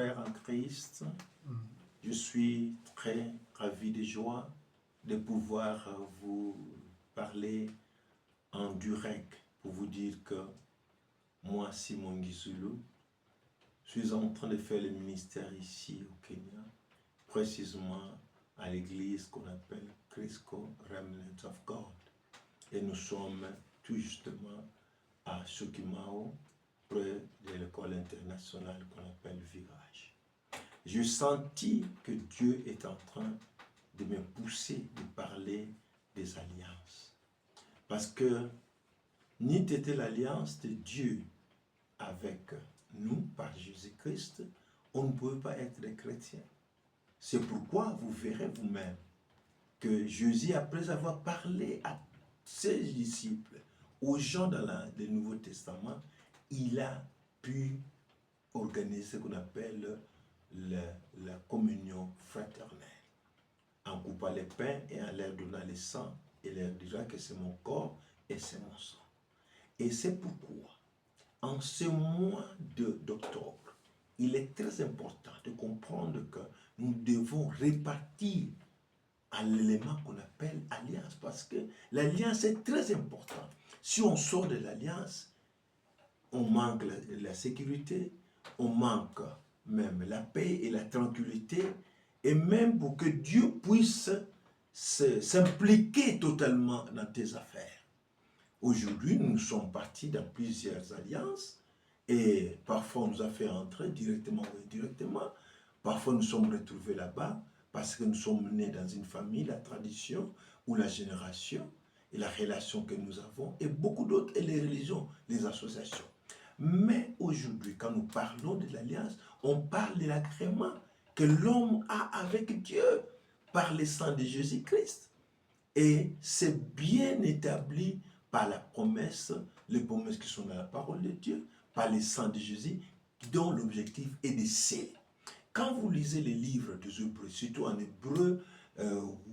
frères en Christ. Je suis très ravi de joie de pouvoir vous parler en direct pour vous dire que moi, Simon Gisoulou, je suis en train de faire le ministère ici au Kenya, précisément à l'église qu'on appelle Crisco Remnant of God. Et nous sommes tout justement à Shukimau, près de l'école internationale qu'on appelle Virage. J'ai senti que Dieu est en train de me pousser de parler des alliances. Parce que ni était l'alliance de Dieu avec nous par Jésus-Christ, on ne pouvait pas être des chrétiens. C'est pourquoi vous verrez vous-même que Jésus, après avoir parlé à ses disciples, aux gens dans le Nouveau Testament, il a pu organiser ce qu'on appelle la communion fraternelle. En coupant les pains et en leur donnant le sang, il leur dira que c'est mon corps et c'est mon sang. Et c'est pourquoi, en ce mois d'octobre, il est très important de comprendre que nous devons répartir à l'élément qu'on appelle alliance, parce que l'alliance est très important. Si on sort de l'alliance, on manque la sécurité, on manque même la paix et la tranquillité, et même pour que Dieu puisse s'impliquer totalement dans tes affaires. Aujourd'hui, nous sommes partis dans plusieurs alliances, et parfois on nous a fait entrer directement ou indirectement, parfois nous sommes retrouvés là-bas, parce que nous sommes nés dans une famille, la tradition ou la génération, et la relation que nous avons, et beaucoup d'autres, et les religions, les associations. Mais aujourd'hui, quand nous parlons de l'alliance, on parle de l'agrément que l'homme a avec Dieu par le sang de Jésus-Christ. Et c'est bien établi par la promesse, les promesses qui sont dans la parole de Dieu, par le sang de Jésus, dont l'objectif est de sceller. Quand vous lisez les livres des Hébreux, surtout en Hébreux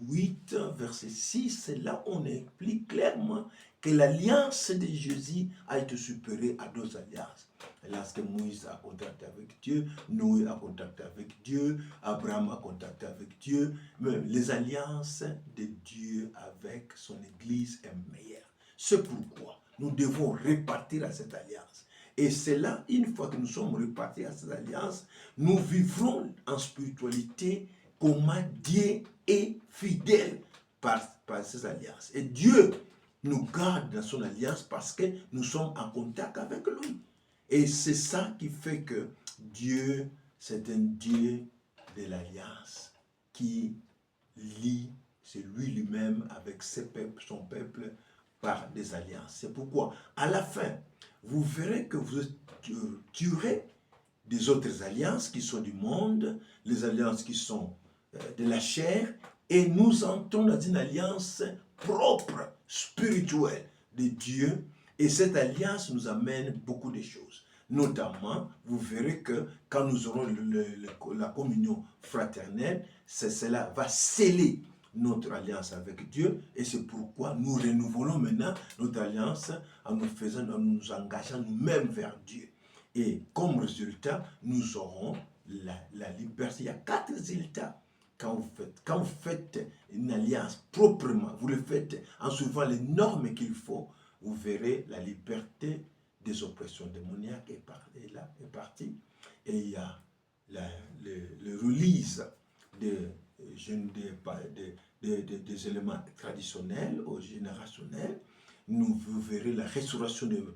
8, verset 6, c'est là où on explique clairement que l'alliance de Jésus a été supérieure à d'autres alliances. Lorsque Moïse a contacté avec Dieu, Noé a contacté avec Dieu, Abraham a contacté avec Dieu, mais les alliances de Dieu avec son Église est meilleure. C'est pourquoi nous devons répartir à cette alliance. Et c'est là, une fois que nous sommes répartis à cette alliance, nous vivrons en spiritualité comment Dieu est fidèle par ces alliances. Et Dieu nous garde dans son alliance parce que nous sommes en contact avec lui. Et c'est ça qui fait que Dieu, c'est un Dieu de l'alliance qui lie, c'est lui-même avec son peuple par des alliances. C'est pourquoi, à la fin, vous verrez que vous tuerez des autres alliances qui sont du monde, les alliances qui sont de la chair, et nous entrons dans une alliance propre, spirituelle de Dieu, et cette alliance nous amène beaucoup de choses. Notamment, vous verrez que quand nous aurons la communion fraternelle, cela va sceller notre alliance avec Dieu, et c'est pourquoi nous renouvelons maintenant notre alliance en nous engageant nous-mêmes vers Dieu. Et comme résultat, nous aurons la liberté. Il y a 4 résultats. Quand vous faites une alliance proprement, vous le faites en suivant les normes qu'il faut, vous verrez la liberté des oppressions démoniaques est partie. Et il y a le release des éléments traditionnels ou générationnels. Vous verrez la restauration de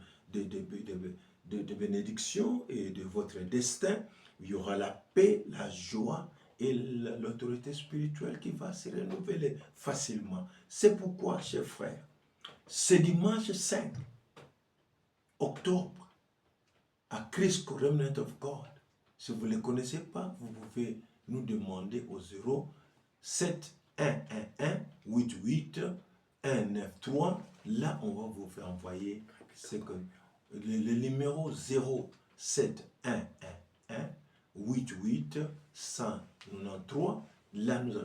bénédiction et de votre destin. Il y aura la paix, la joie et l'autorité spirituelle qui va se renouveler facilement. C'est pourquoi, chers frères, ce dimanche 5 octobre, à Crisco Remnant of God, si vous ne les connaissez pas, vous pouvez nous demander au 07 111 88 193. Là, on va vous faire envoyer le numéro 07 111 88 193. Là, nous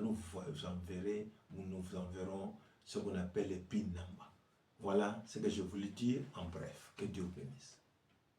enverrons ce qu'on appelle les PIN number. Voilà ce que je voulais dire en bref. Que Dieu bénisse.